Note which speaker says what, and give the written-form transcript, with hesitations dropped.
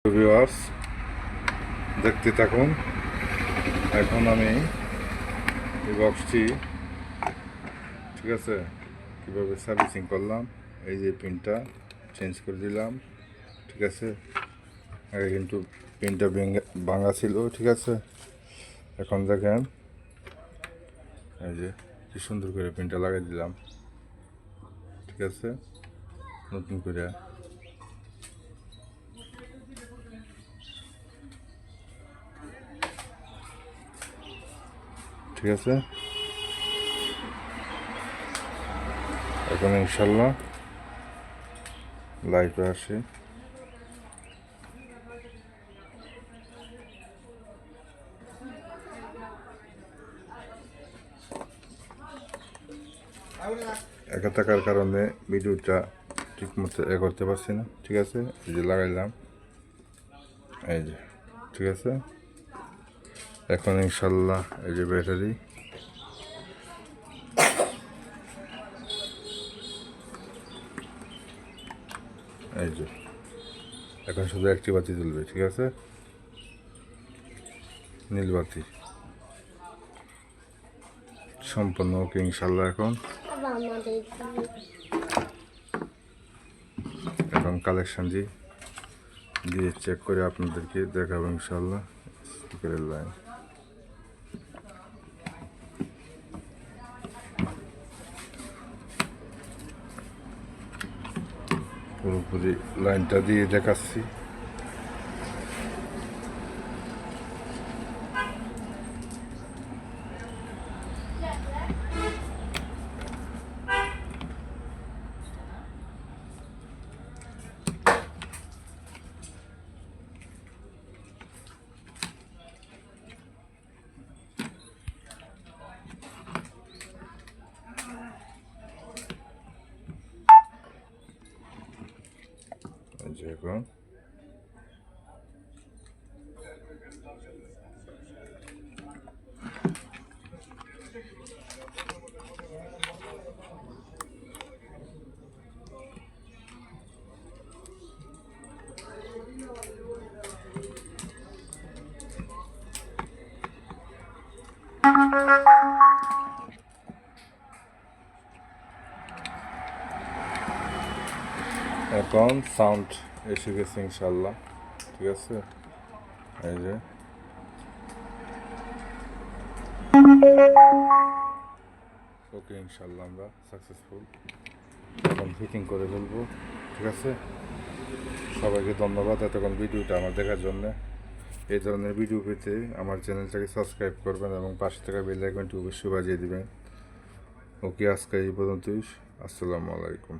Speaker 1: Viewers দেখতে থাকুন। এখন আমি এই বক্সটি ঠিক আছে কীভাবে সার্ভিসিং করলাম। এই যে পিনটা চেঞ্জ করে দিলাম, ঠিক আছে। আগে কিন্তু পিনটা ভাঙা ছিল, ঠিক আছে। এখন দেখেন এই যে কি সুন্দর করে পিনটা লাগাই দিলাম, ঠিক আছে, নতুন করে। ঠিক আছে, এখন ইনশাল্লাহ লাইভে আসি। একা থাকার কারণে ভিডিওটা ঠিক মতো করতে পারছি না, ঠিক আছে। এই যে লাগাইলাম, এই যে, ঠিক আছে। এখন ইনশাল্লাহ এই যে ব্যাটারি, এই যে এখন শুধু একটি বাতি জ্বলবে, ঠিক আছে, নীল বাতি সম্পূর্ণ ওকে ইনশাল্লাহ। এখন কালেকশন দিয়ে চেক করে আপনাদেরকে দেখাবো ইনশাল্লাহ। স্পিকারের লাইন পুরোপুরি লাইনটা দিয়ে দেখাচ্ছি। এখন সাউন্ড এসে গেছে ইনশাল্লাহ, ঠিক আছে। এই যে ওকে ইনশাল্লাহ আমরা সাকসেসফুল এখন ফিটিং করে ফেলবো, ঠিক আছে। সবাইকে ধন্যবাদ এতক্ষণ ভিডিওটা আমার দেখার জন্য। এই ধরনের ভিডিও পেতে আমার চ্যানেলটাকে সাবস্ক্রাইব করবেন এবং পাশে থাকা বেল আইকনটি অবশ্যই বাজিয়ে দিবেন। ওকে, আজকে এই পর্যন্তই। আসসালামু আলাইকুম।